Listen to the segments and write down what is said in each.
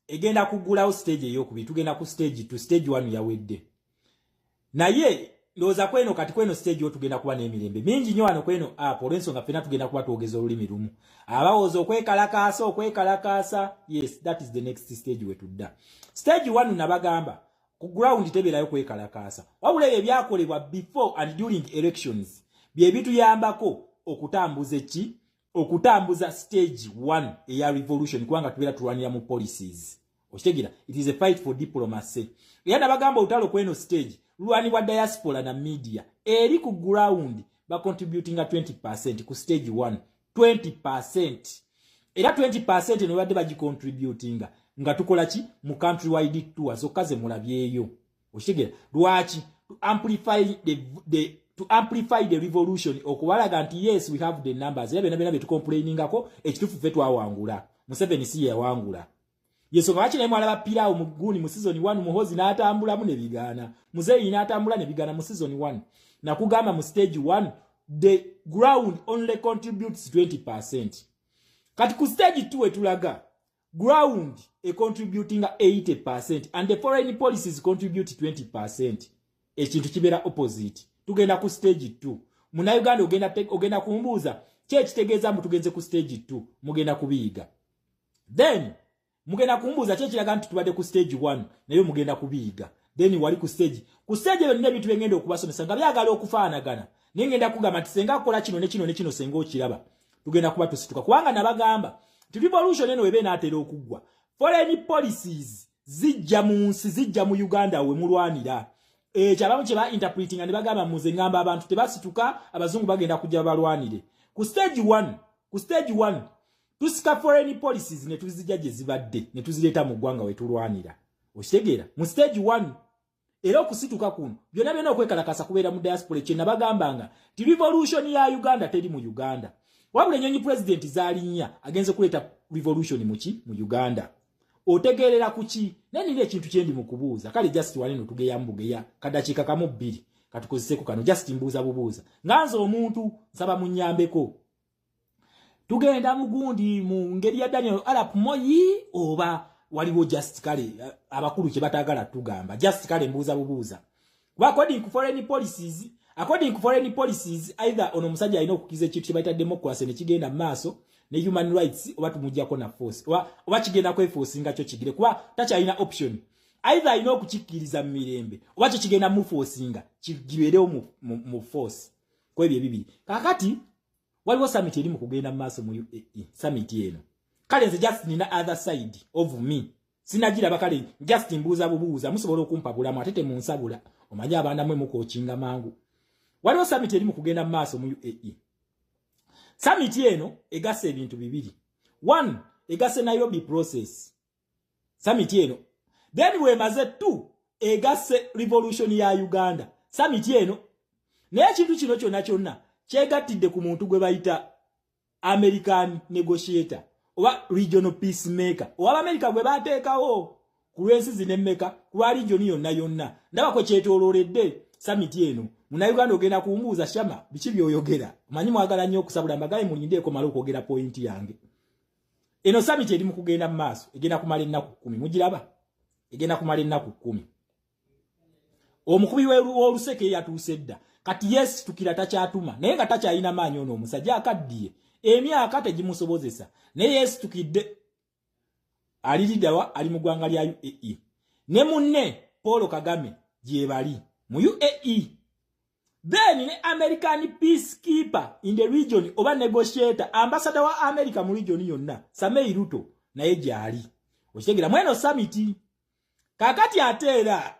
egenda kugulawo stage ey'okubiri tugenda ku stage 2 stage 1 yawedde naye ndoza kweno kati kweno stage yo tugenda kuba n'emirembe mingi nnyo wano kweno olw'ensonga ffenna tugenda kuba twogeza olulimi lumu abawooza okwekalakaasa yes that is the next stage we tudda stage 1 nabagamba ku ground teberayo kwekalakaasa wabula ebyo ebyakolebwa before and during elections bye bituyambako okutambuza stage 1 eya revolution kubanga tubeera tulwanira mu policies okitegeera it is a fight for diplomacy era nabagamba olutalo kweno stage lulwanibwa diaspora na media eri ku ground ba contributing 20% ku stage 1 20% era 20% no badde bagicontributing nga tukola ki mu country wide tours okaze mulabyeyo okitegeera lwaki to amplify the revolution okuwalaga nti yes we have the numbers era bena bye tucomplainingako ekitufu fe twawangula Museveni si yawangula yeso kawachi naye mwalaba Pilao muguni mu season 1 muhozi n'atambula mu ne bigana muzeyi n'atambula ne bigana mu season 1 na kugamba mu stage 1 the ground only contributes 20% kati ku stage 2 etulaga ground contributing 80% and the foreign policies contribute 20% ekintu kibera opposite tugenda ku stage 2 muna Uganda ogenda kumbuuza kyekitegeeza mu tugenze ku stage 2 mugenda kubiyiga then mugenda kumbuuza kyekiraga nti tubadde ku stage 1 naye mugenda kubiyiga then wali ku stage eyo nne bintu bengenda okubasomesa nga byagala okufaanagana naye ngenda kugamba nti senga akola kino ne kino ne kino senga okiraba tugenda kuba tusituka kubanga nabagamba nti revolution eno webe naatera okuggwa foreign policies zijja mu nsi zijja mu Uganda we mulwanira kyabamu kye ba interpreting and bagamba muze ngamba abantu tebasituka abazungu bagenda kujja balwanire ku stage 1 tusika foreign policies ne tuzijja gye zibadde ne tuzileta mu ggwanga we tulwanira okitegeera mu stage 1 era okusituka kuno byonna okwekalakasa kubeera mu diaspora kye nabagambanga ti revolution ya Uganda teri mu Uganda wabula ennyonyi president zaalinnya agenze kuleta revolution mu Uganda otegerera kuki nani ekintu kyendi mu kubuuza kale just walino tugeya mbugeya kadakiika kamu 2 katukozeseko kano just mbuuza bubuuza nganza omuntu nsaba munyambeko tugenda mugundi mu ngeri ya Daniel Arap Moi oba waliwo just kale abakulu kye batagala tugamba just kale mbuuza bubuuza according to foreign policies either ono musajja alina okukiza ekintu kye bayita democracy ne kigenda mu maaso ne human rights oba tumujjako na force oba kigenda kweforce nga kyo kigire kuba takyalina option either alina okukikkiriza mu mirembe oba kyo kigenda mu force nga kigibeerewo mu force kwebyo ebibiri kakati waliwo summit eri mu kugenda mu maaso mu UAE summit eno kale nze just nina other side of me sinagira bakale just mbuuza bubuuza musobola okumpa bulamu atete mu nsabula omanya abaana mwe mukokinga mangu waliwo summit eri mu kugenda mu maaso mu UAE summit eno egase ebintu bibiri 1 egase Nairobi process summit eno then wemaze 2 egase revolution ya Uganda summit eno naye ekintu kino kyonna kyegattidde ku muntu gwe bayita American negotiator oba regional peacemaker oba America gwe bateekawo ku lwensi zinemmeka ku lwa region yonna ndaba ko kyetoololedde summit eno muna Uganda ogenda kumbuuza shama biki byoyogera manyi mwagala nnyo okusabula mbagaye mulindeeko malo okwogera point yange eno summit eri mu kugenda mu maaso egenda kumala ennaku 10 mugiraba egenda kumala ennaku 10 omukubi w'oluseke yatuuse dda kati yes tukira takyatuma naye nga takyalina maanyi ono omusajja akaddiye emyaka tegimusobozesa naye yes tukidde aliridawa ali mu ggwanga lya UAE ne munne Paul Kagame gye bali mu UAE then ne American peacekeeper in the region oba negotiator ambassador wa America mu region yonna Samei Ruto naye gyali okitegeera mweno summit kakati ateera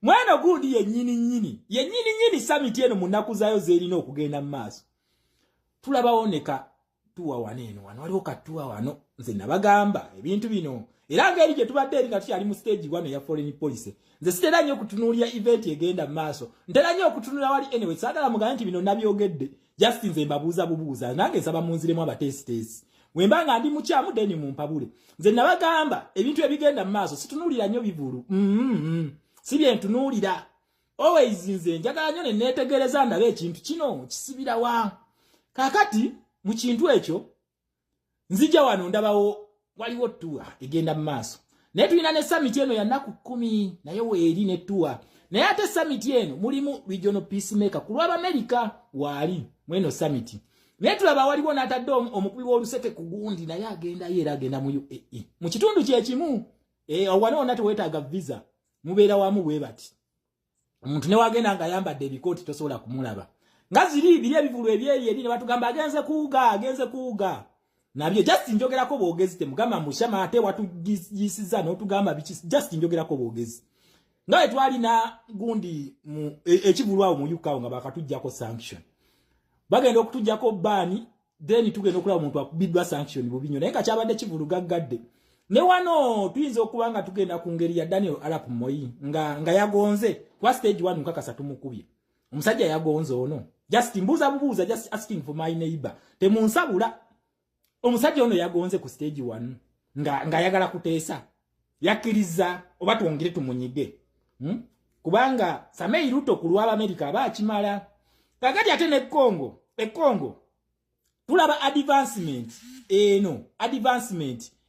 mweno gundi yennyini summit eno mu nnaku zaayo zeerina okugenda mu maaso tulabaoneka tuwa waneno wano waliwo katuwa wano nze nabagamba ebintu bino era ngeri gye tubadde eri nga tukyali mu stage 1 ya foreign policy nze sitera nnyo okutunuulya event egenda mu maaso ntera nnyo okutunula wali anyway saagala mugambe nti bino nabyogedde just nze mbabuuza bubuuza nange nsaba munziremu abatesitesi wemba nga ndi mukyamu deni mumpabule nze nabagamba ebintu ebigenda mu maaso situnuulira nnyo bivulu si bye ntunuulira always nze njagala nnyo ne neetegereza ndabe ekintu kino kisibira wa kakati mu kintu ekyo nzija wano ndabawo waliwo tour egenda maaso naye tulina ne summit eno ya nnaku 10 naye weeri ne tour naye ate summit eno mulimu regional peacemaker ku lw'Amerika waali mweno summit naye tulaba waliwo n'atadde omukubi w'oluseke ku gundi naye agendayo era agenda mu UAE mu kitundu kyekimu wano wonna teweetaaga visa mubeera wamu bwe bati omuntu ne wagenda ng'ayambadde ebikooti tosobola kumulaba nga ziri biri ebivulu ebyeri ne batugamba agenze kuuga nabyo just njogerako boogezi temugamba mushama ate watugisiza n'otugamba biki just njogerako boogezi nga twalina gundi mu ekivulu awo mu UK nga bakatujjako sanction bagenda okutujjako bani then tugenda okulaba omuntu akubiddwa sanction bubinyo naye kakyabadde kivulu gaggadde ne wano tuyinza okubanga tugenda ku ngeri ya Daniel Arap Moi nga yagonze kwa stage 1 nkakasa tumukubye omusajja yagonze ono just buuza just asking for my neighbor temunsabula omusajja ono yagonze ku stage 1 nga yagala kuteesa yakiriza oba tuongere tumunyige kubanga Samei Ruto ku lw'Amerika abakimala kakati ate ne Congo tulaba advancement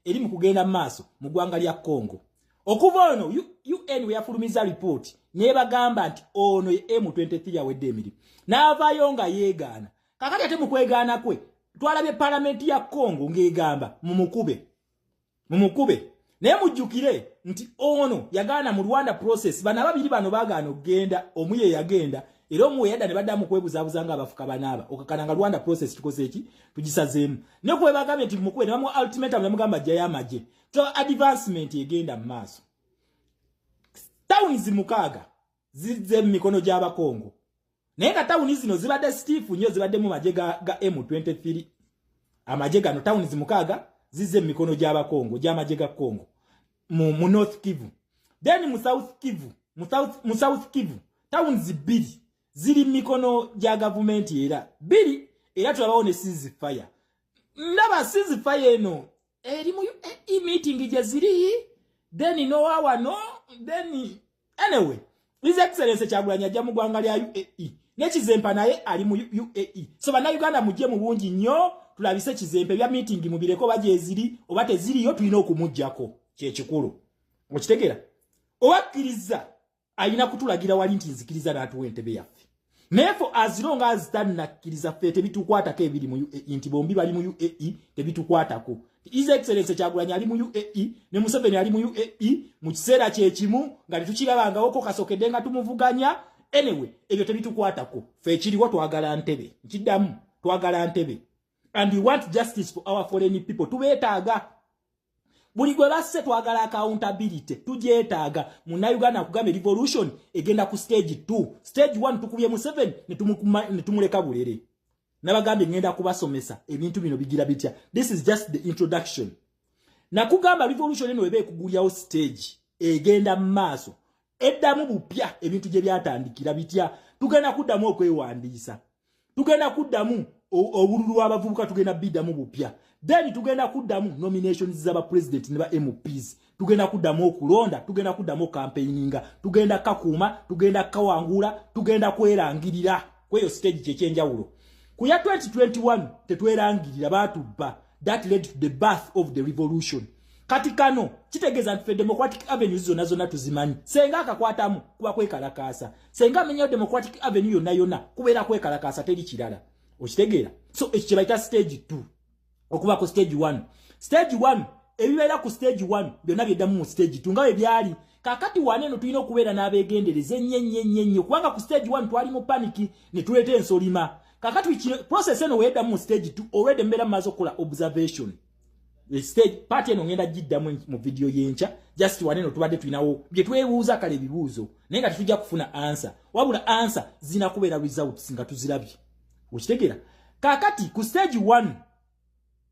eri mu kugenda maaso mu ggwanga lya Congo okuva ono UN we yafulumiza report ne bagamba nti ono M23 yawedde emirimu n'avaayo nga yeegaana kakati ate mu kwegaana kwe twalabye parliament ya Congo ng'egamba mumukube naye mujjukire nti ono yagaana mu Rwanda process bana babiri bano bagaana okugenda omuye yagenda era omuwe yadda ne baddamu kwebuzaabuza nga abafuka banaaba okakananga Rwanda process tukoze eki tugisazeemu ne kuwe bagambye nti mukube ne bamu ultimatum ne mugamba jja amaje to advancement egenda mu maaso towns mukaaga zizze mu mikono gy'Abakongo naye nga towns zino zibadde stiff nnyo zibadde mu maje ga M23 amaje gano towns mukaaga zizze mu mikono gy'Abakongo gy'amaje ga Kongo mu North Kivu then mu South Kivu towns biri ziri mikono gya government biri era tulabawo ne ceasefire ndaba ceasefire eno eri mu meeting gye ziri then then anyway His Excellency Kyagulanyi ajja mu ggwanga lya UAE ne Kizempa naye ali mu UAE so bannayuganda mujje mu bungi nnyo tulabise Kizempa bya meeting mubireko baje eziri oba teziriyo tulina okumujjako kyekikulu okitegeera owakkiriza alina kutulagira wali nti nzikiriza n'atuwa entebe yaffe nefo as long as tannakkiriza ffe tebitukwatako ebiri mu UAE nti bombi bali mu UAE tebitukwatako His Excellency Kyagulanyi ali mu UAE ne Museveni ali mu UAE mu kiseera kyekimu nga tetukirabangawoko kasokedde nga tumuvuganya anyway ebyo tebitukwatako ffe ekiriwo twagala ntebe nkiddamu twagala ntebe and we want justice for our foreign people tubeetaaga buli gwe basse twagala accountability tujeetaaga munnayuganda kugamba revolution egenda ku stage 2 stage 1 tukubye mu 7 ne tumuleka bulere nabagambye ngenda kubasomesa ebintu bino bigira bitya this is just the introduction na kugamba revolution eno ebe kugulyawo stage egenda maaso eddamu bupya ebintu gye byatandikira bitya tugenda kuddamu okwewandiisa tugenda kuddamu obululu abavubuka tugenda biddamu bupya then tugenda kuddamu nominations z'aba president ne ba MPs tugenda kuddamu okulonda tugenda kuddamu campaigninga tugenda kakuuma tugenda kawangula tugenda kwerangirira kweyo stage kyekyenjawulo ku ya 2021 tetwerangirira batubba that led to the birth of the revolution kati kano kitegeeza nti Democratic Avenue zonna tuzimanyi senga akakwatamu kuba kwekalakaasa senga amenyayo Democratic Avenue yonna kubeera kwekalakaasa teri kirala okitegeera so ekyo kye bayita stage 2 okuba ku stage 1 ebibeera ku stage 1 byonna byeddamu mu stage 2 nga bwe byali kakati waneno tulina okubeera n'abeegendereza ennyo kubanga ku stage 1 twali mu paniki ne tuleeta ensolima kakati process eno weeddamu mu stage 2 already mbeera mumaze okukola observation stage party eno ngenda giddamu mu video yencha just waneno tubadde tulinawo bye twebuuza kale bibuuzo naye nga tetujja kufuna answer wabula answer zina kubeera results nga tuzirabye okitegeera kakati ku stage 1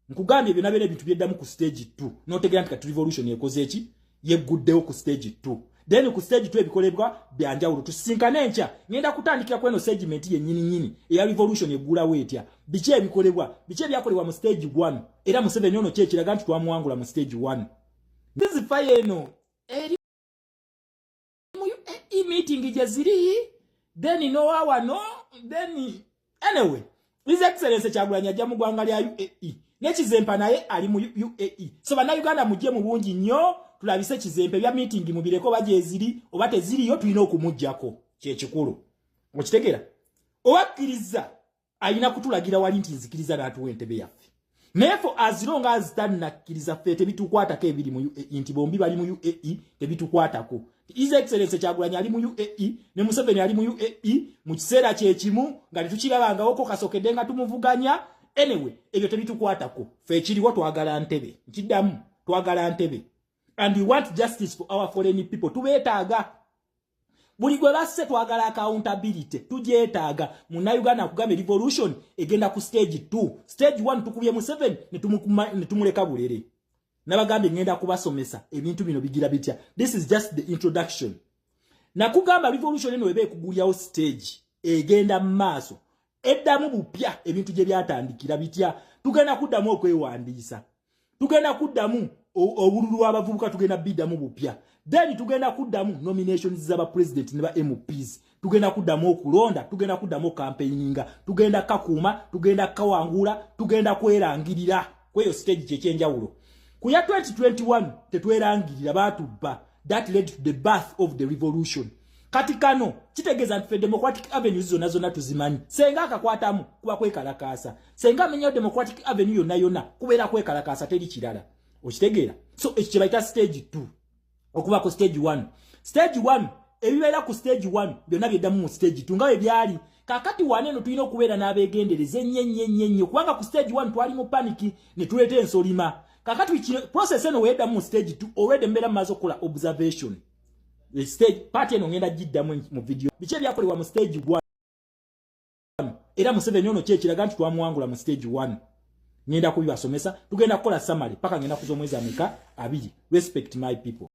nkugambye byonna byonna ebintu byeddamu ku stage 2 notegeera nti kati revolution ekoze eki yegguddewo ku stage 2 then ku stage 2 ebikolebwa byanjawulo tusisinkane enkya ngenda kutandikira kweno segment yennyini eya revolution eggulawo etya biki ebikolebwa biki ebyakolebwa mu stage 1 era Museveni ono kyekiraga nti twamuwangula mu stage 1 nzifayo eno eri mu meeting gye ziri then then anyway His Excellency Kyagulanyi ajja mu ggwanga lya UAE Nekizempa naye ali mu UAE. So bannayuganda mujje mu bungi nnyo tulabise Kizempe bya meeting mubireko baje eziri oba teziriyo tulina okumujjako kyekikulu. Okitegeera? Owakkiriza alina kutulagira wali nti nzikiriza n'atuwa entebe yaffe. Nefo as long as tannakkiriza ffe tebitukwatako ebiri mu UAE nti bombi bali mu UAE tebitukwatako. His Excellency Kyagulanyi ali mu UAE ne Museveni ali mu UAE mu kiseera kyekimu nga tetukirabanga oko Kasookedde nga tumuvuganya. Anyway, ebyo tebitukwatako. Ffe kiriwo twagala ntebe. Nkiddamu twagala ntebe. And we want justice for our foreign people. Tubeetaaga. Buli gwe basse twagala accountability. Tujeetaaga. Munnayuganda kugamba revolution egenda ku stage 2. Stage 1 tukubye Museveni ne tumuleka bulere. Nabagambe ngenda kubasomesa ebintu bino bigira bitya. This is just the introduction. Nakugamba revolution eno ebe kugulyawo stage egenda maaso. Eddamu bupya ebintu gye byatandikira bitya. Tugenda kuddamu okwewandiisa. Tugenda kuddamu obululu abavubuka tugenda biddamu bupya. Then tugenda kuddamu nominations z'aba president ne ba MPs. Tugenda kuddamu okulonda, tugenda kuddamu campaigninga, tugenda kakuuma, tugenda kawangula, tugenda kwerangirira. Kweyo stage kyekyenjawulo. Kuya 2021 tetwerangirira batubba. That led to the birth of the revolution. Kati kano kitegeza nti Democratic Avenue zonna tuzimanyi. Senga akakwatamu kuba kwekalakaasa. Senga amenya Democratic Avenue yonna kubeera kwekalakaasa teri kirala. Okitegeera? So ekyo bayita stage 2. Okuba ku stage 1. Stage 1 ebibeera ku stage 1 byonna byeddamu mu stage 2 nga byali. Kakati waneno tulina okubeera n'abeegendereza ennyo kubanga ku stage 1 twali mu panic ne tuleeta ensolima. Kakati process eno weddamu mu stage 2 already mbeera mmaze okukola observation. The stage party eno ngenda jiddamu mu video. Biche byakolebwa mu stage 1. Era Museveni ono kyekiraga nti twamuwangula mu stage 1. Ngenda kubibasomesa tugenda kukola summary paka ngenda kuzomweza ameka 2. Respect my people.